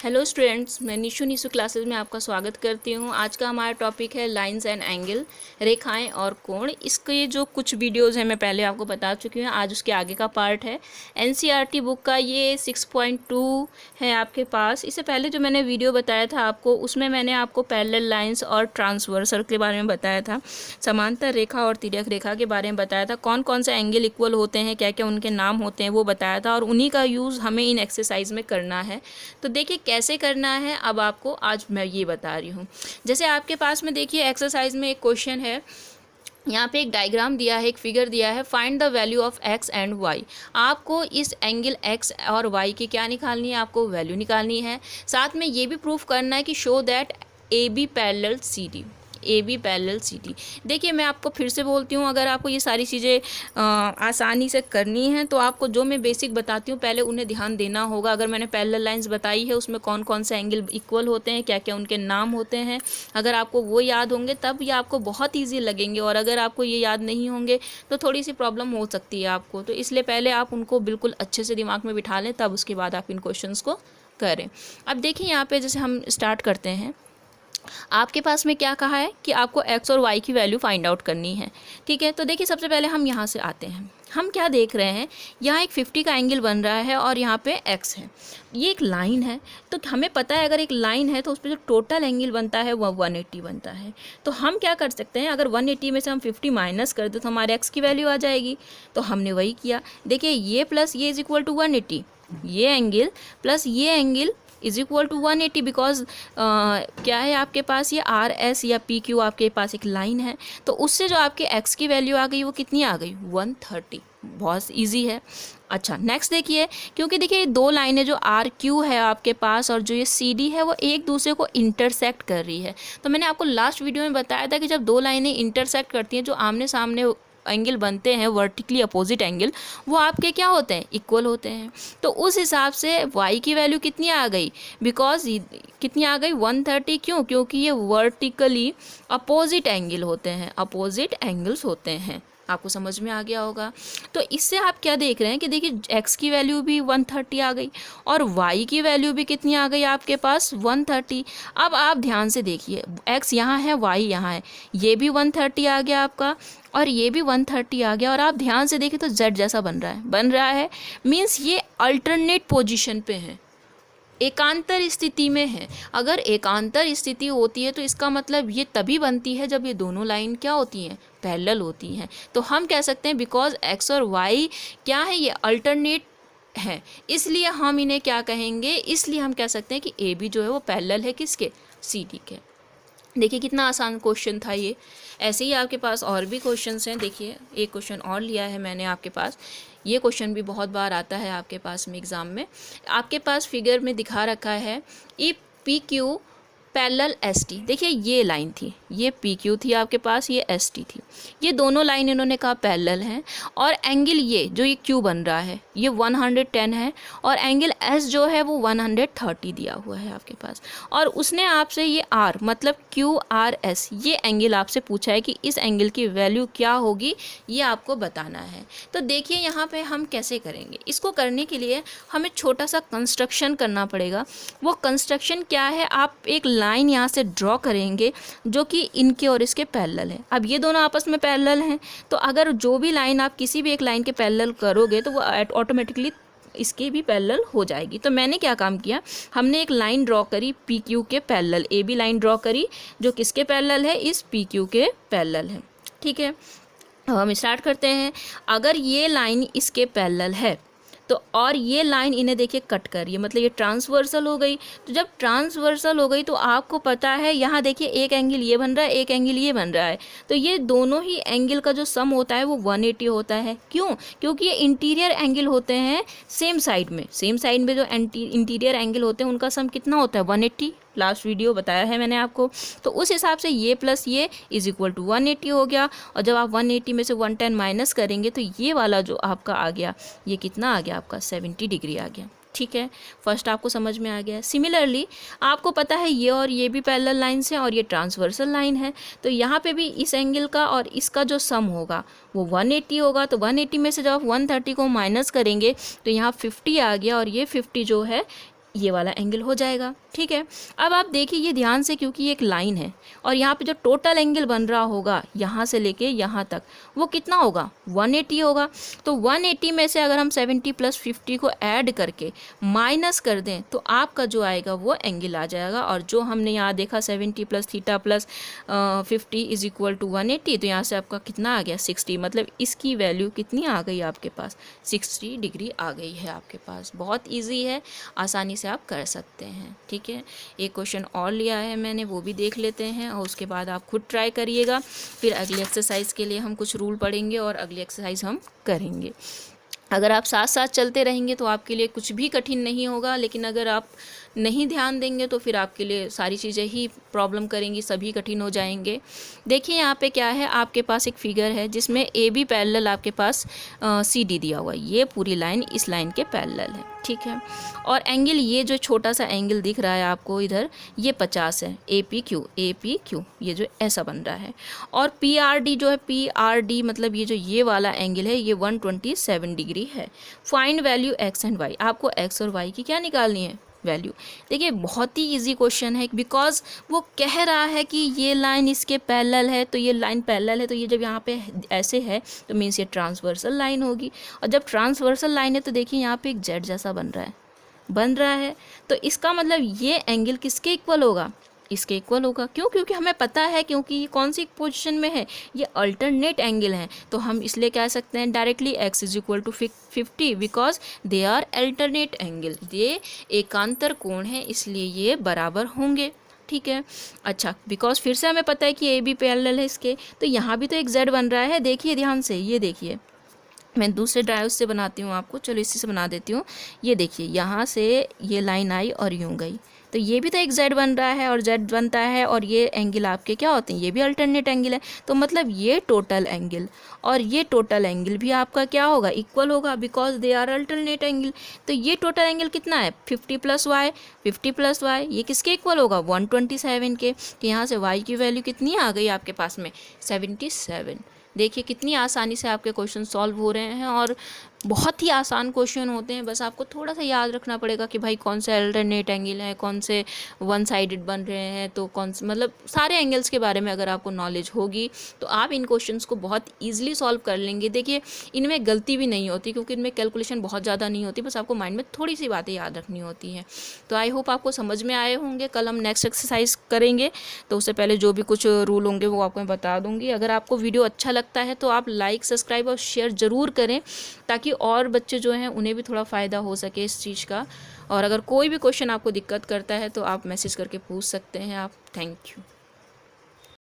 Hello students, मैं Nishu classes में आपका स्वागत करती हूँ। आज का हमारा टॉपिक है लाइंस एंड एंगल, रेखाएं और कोण। इसके जो कुछ वीडियोस हैं मैं पहले आपको बता चुकी हूँ, आज उसके आगे का पार्ट है। एनसीईआरटी बुक का ये 6.2 है आपके पास। इससे पहले जो मैंने वीडियो बताया था आपको, उसमें मैंने आपको पैरेलल लाइन्स और ट्रांसवर्सल के बारे में बताया था, समांतर रेखा और तिर्यक रेखा के बारे में बताया था, कौन कौन से एंगल इक्वल होते हैं, क्या क्या उनके नाम होते हैं वो बताया था, और उन्हीं का यूज़ हमें इन एक्सरसाइज में करना है। तो देखिए कैसे करना है, अब आपको आज मैं ये बता रही हूँ। जैसे आपके पास में देखिए एक्सरसाइज में एक क्वेश्चन है, यहाँ पे एक डायग्राम दिया है, एक फिगर दिया है, find the value of x and y. आपको इस एंगल एक्स और वाई की क्या निकालनी है, आपको वैल्यू निकालनी है। साथ में ये भी प्रूफ करना है कि show that A B parallel C D, A B parallel C D. देखिए मैं आपको फिर से बोलती हूँ, अगर आपको ये सारी चीज़ें आसानी से करनी है तो आपको जो मैं बेसिक बताती हूँ पहले उन्हें ध्यान देना होगा। अगर मैंने पैरेलल लाइंस बताई है उसमें कौन कौन से एंगल इक्वल होते हैं, क्या क्या उनके नाम होते हैं, अगर आपको वो याद होंगे तब ये आपको बहुत ईजी लगेंगे, और अगर आपको ये याद नहीं होंगे तो थोड़ी सी प्रॉब्लम हो सकती है आपको। तो इसलिए पहले आप उनको बिल्कुल अच्छे से दिमाग में बिठा लें, तब उसके बाद आप इन क्वेश्चंस को करें। अब देखिए यहाँ पे जैसे हम स्टार्ट करते हैं, आपके पास में क्या कहा है कि आपको एक्स और वाई की वैल्यू फाइंड आउट करनी है। ठीक है, तो देखिए सबसे पहले हम यहाँ से आते हैं। हम क्या देख रहे हैं, यहाँ एक 50 का एंगल बन रहा है और यहाँ पे एक्स है, ये एक लाइन है। तो हमें पता है अगर एक लाइन है तो उस पर जो टोटल एंगल बनता है वह 180 बनता है। तो हम क्या कर सकते हैं, अगर 180 में से हम 50 माइनस कर दें तो हमारे एक्स की वैल्यू आ जाएगी। तो हमने वही किया। देखिए ये प्लस ये इज इक्वल टू 180, ये एंगल प्लस ये angle is equal to 180, because क्या है आपके पास ये आर एस या पी क्यू आपके पास एक लाइन है। तो उससे जो आपके एक्स की वैल्यू आ गई वो कितनी आ गई, 130। बहुत इजी है। अच्छा नेक्स्ट देखिए, क्योंकि देखिए दो लाइनें जो आर क्यू है आपके पास और जो ये सी डी है वो एक दूसरे को इंटरसेक्ट कर रही है। तो मैंने आपको लास्ट वीडियो में बताया था कि जब दो लाइनें इंटरसेक्ट करती हैं, जो आमने सामने एंगल बनते हैं, वर्टिकली अपोजिट एंगल, वो आपके क्या होते हैं, इक्वल होते हैं। तो उस हिसाब से y की वैल्यू कितनी आ गई, बिकॉज कितनी आ गई 130। क्यों, क्योंकि ये वर्टिकली अपोजिट एंगल होते हैं, अपोजिट एंगल्स होते हैं। आपको समझ में आ गया होगा। तो इससे आप क्या देख रहे हैं कि देखिए x की वैल्यू भी 130 आ गई और y की वैल्यू भी कितनी आ गई आपके पास, 130। अब आप ध्यान से देखिए, x यहाँ है, y यहाँ है, ये भी 130 आ गया आपका और ये भी 130 आ गया। और आप ध्यान से देखें तो z जैसा बन रहा है, मीन्स ये अल्टरनेट पोजीशन पे है, एकांतर स्थिति में है। अगर एकांतर स्थिति होती है तो इसका मतलब ये तभी बनती है जब ये दोनों लाइन क्या होती हैं, पैरेलल होती हैं। तो हम कह सकते हैं बिकॉज एक्स और वाई क्या है, ये अल्टरनेट है, इसलिए हम इन्हें क्या कहेंगे, इसलिए हम कह सकते हैं कि ए बी जो है वो पैरेलल है किसके, सी डी के। देखिए कितना आसान क्वेश्चन था ये। ऐसे ही आपके पास और भी क्वेश्चंस हैं। देखिए एक क्वेश्चन और लिया है मैंने आपके पास, ये क्वेश्चन भी बहुत बार आता है आपके पास में एग्ज़ाम में। आपके पास फिगर में दिखा रखा है E P Q parallel S T. देखिए ये लाइन थी, ये पी क्यू थी आपके पास, ये एस टी थी, ये दोनों लाइन इन्होंने कहा पैरेलल हैं। और एंगल ये जो ये क्यू बन रहा है ये 110 है और एंगल एस जो है वो 130 दिया हुआ है आपके पास। और उसने आपसे ये आर मतलब क्यू आर एस ये एंगल आपसे पूछा है कि इस एंगल की वैल्यू क्या होगी, ये आपको बताना है। तो देखिए यहाँ पे हम कैसे करेंगे, इसको करने के लिए हमें छोटा सा कंस्ट्रक्शन करना पड़ेगा। वो कंस्ट्रक्शन क्या है, आप एक लाइन यहाँ से ड्रॉ करेंगे जो कि इनके और इसके पैरेलल है। अब ये दोनों आपस में पैरेलल हैं, तो अगर जो भी लाइन आप किसी भी एक लाइन के पैरेलल करोगे तो वो ऑटोमेटिकली इसके भी पैरेलल हो जाएगी। तो मैंने क्या काम किया, हमने एक लाइन ड्रॉ करी पी क्यू के parallel, A B line draw करी जो किसके पैरेलल है, इस पी क्यू के पैरेलल है। ठीक है, अब हम स्टार्ट करते हैं। अगर ये लाइन इसके पैरेलल है तो और ये लाइन इन्हें देखिए कट कर रही है, मतलब ये ट्रांसवर्सल हो गई। तो जब ट्रांसवर्सल हो गई तो आपको पता है यहाँ देखिए एक एंगल ये बन रहा है, एक एंगल ये बन रहा है, तो ये दोनों ही एंगल का जो सम होता है वो 180 होता है। क्यों, क्योंकि ये इंटीरियर एंगल होते हैं सेम साइड में, सेम साइड में जो इंटीरियर एंगल होते हैं उनका सम कितना होता है, 180। लास्ट वीडियो बताया है मैंने आपको। तो उस हिसाब से ये प्लस ये इज इक्वल टू 180 हो गया। और जब आप 180 में से 110 माइनस करेंगे तो ये वाला जो आपका आ गया, ये कितना आ गया आपका, 70 डिग्री आ गया। ठीक है, फर्स्ट आपको समझ में आ गया। सिमिलरली आपको पता है ये और ये भी पैरेलल लाइन्स हैं और ये ट्रांसवर्सल लाइन है, तो यहाँ पे भी इस एंगल का और इसका जो सम होगा वो 180 होगा। तो 180 में से जब आप 130 को माइनस करेंगे तो यहाँ 50 आ गया और ये 50 जो है ये वाला एंगल हो जाएगा। ठीक है, अब आप देखिए ये ध्यान से, क्योंकि ये एक लाइन है और यहाँ पे जो टोटल एंगल बन रहा होगा यहाँ से लेके यहाँ तक वो कितना होगा, 180 होगा। तो 180 में से अगर हम 70 + 50 को ऐड करके माइनस कर दें तो आपका जो आएगा वो एंगल आ जाएगा। और जो हमने यहाँ देखा 70 + थीटा + 50 = 180, तो यहाँ से आपका कितना आ गया, 60। मतलब इसकी वैल्यू कितनी आ गई आपके पास, 60 डिग्री आ गई है आपके पास। बहुत ईजी है, आसानी से आप कर सकते हैं। ठीक है, एक क्वेश्चन और लिया है मैंने, वो भी देख लेते हैं और उसके बाद आप खुद ट्राई करिएगा। फिर अगली एक्सरसाइज के लिए हम कुछ रूल पढ़ेंगे और अगली एक्सरसाइज हम करेंगे। अगर आप साथ साथ चलते रहेंगे तो आपके लिए कुछ भी कठिन नहीं होगा, लेकिन अगर आप नहीं ध्यान देंगे तो फिर आपके लिए सारी चीज़ें ही प्रॉब्लम करेंगी, सभी कठिन हो जाएंगे। देखिए यहाँ पे क्या है, आपके पास एक फिगर है जिसमें ए बी पैरेलल आपके पास सी डी दिया हुआ है। ये पूरी लाइन इस लाइन के पैरेलल है। ठीक है, और एंगल, ये जो छोटा सा एंगल दिख रहा है आपको इधर, ये 50 है, ए पी क्यू, ये जो ऐसा बन रहा है। और पी आर डी जो है, पी आर डी मतलब ये वाला एंगल है, ये 127 डिग्री है। Find value x and y, आपको एक्स और वाई की क्या निकालनी है, वैल्यू। देखिए बहुत ही इजी क्वेश्चन है, बिकॉज वो कह रहा है कि ये लाइन इसके पैरेलल है, तो ये लाइन पैरेलल है, तो ये जब यहाँ पे ऐसे है तो मीन्स ये ट्रांसवर्सल लाइन होगी। और जब ट्रांसवर्सल लाइन है तो देखिए यहाँ पे एक जेड जैसा बन रहा है, तो इसका मतलब ये एंगल किसके इक्वल होगा, इसके इक्वल होगा। क्यों, क्योंकि हमें पता है, क्योंकि ये कौन सी पोजीशन में है, ये अल्टरनेट एंगल है, तो हम इसलिए कह सकते हैं directly x = 50 because they are alternate angle, ये एकांतर कोण है इसलिए ये बराबर होंगे। ठीक है, अच्छा, बिकॉज फिर से हमें पता है कि ए बी पैरेलल है इसके, तो यहाँ भी तो एक z बन रहा है। देखिए ध्यान से, ये देखिए, मैं दूसरे ड्राइव से बनाती हूँ आपको, चलो इसी से बना देती हूँ। ये देखिए यहाँ से ये लाइन आई और यूँ गई, तो ये भी तो एक z बन रहा है और z बनता है, और ये एंगल आपके क्या होते हैं, ये भी अल्टरनेट एंगल है। तो मतलब ये टोटल एंगल और ये टोटल एंगल भी आपका क्या होगा, इक्वल होगा, because they are alternate angle. तो ये टोटल एंगल कितना है, 50 + y, 50 + y, ये किसके इक्वल होगा, 127 के। तो यहाँ से y की वैल्यू कितनी आ गई आपके पास में, 77। देखिए कितनी आसानी से आपके क्वेश्चन सॉल्व हो रहे हैं, और बहुत ही आसान क्वेश्चन होते हैं। बस आपको थोड़ा सा याद रखना पड़ेगा कि भाई कौन से अल्टरनेट एंगल हैं, कौन से वन साइडेड बन रहे हैं, तो कौन से, मतलब सारे एंगल्स के बारे में अगर आपको नॉलेज होगी तो आप इन क्वेश्चंस को बहुत ईजिली सॉल्व कर लेंगे। देखिए इनमें गलती भी नहीं होती, क्योंकि इनमें कैलकुलेशन बहुत ज़्यादा नहीं होती, बस आपको माइंड में थोड़ी सी बातें याद रखनी होती हैं। तो आई होप आपको समझ में आए होंगे। कल हम नेक्स्ट एक्सरसाइज करेंगे, तो उससे पहले जो भी कुछ रूल होंगे वो आपको मैं बता दूँगी। अगर आपको वीडियो अच्छा लगता है तो आप लाइक, सब्सक्राइब और शेयर ज़रूर करें, ताकि और बच्चे जो हैं उन्हें भी थोड़ा फ़ायदा हो सके इस चीज़ का। और अगर कोई भी क्वेश्चन आपको दिक्कत करता है तो आप मैसेज करके पूछ सकते हैं आप। Thank you.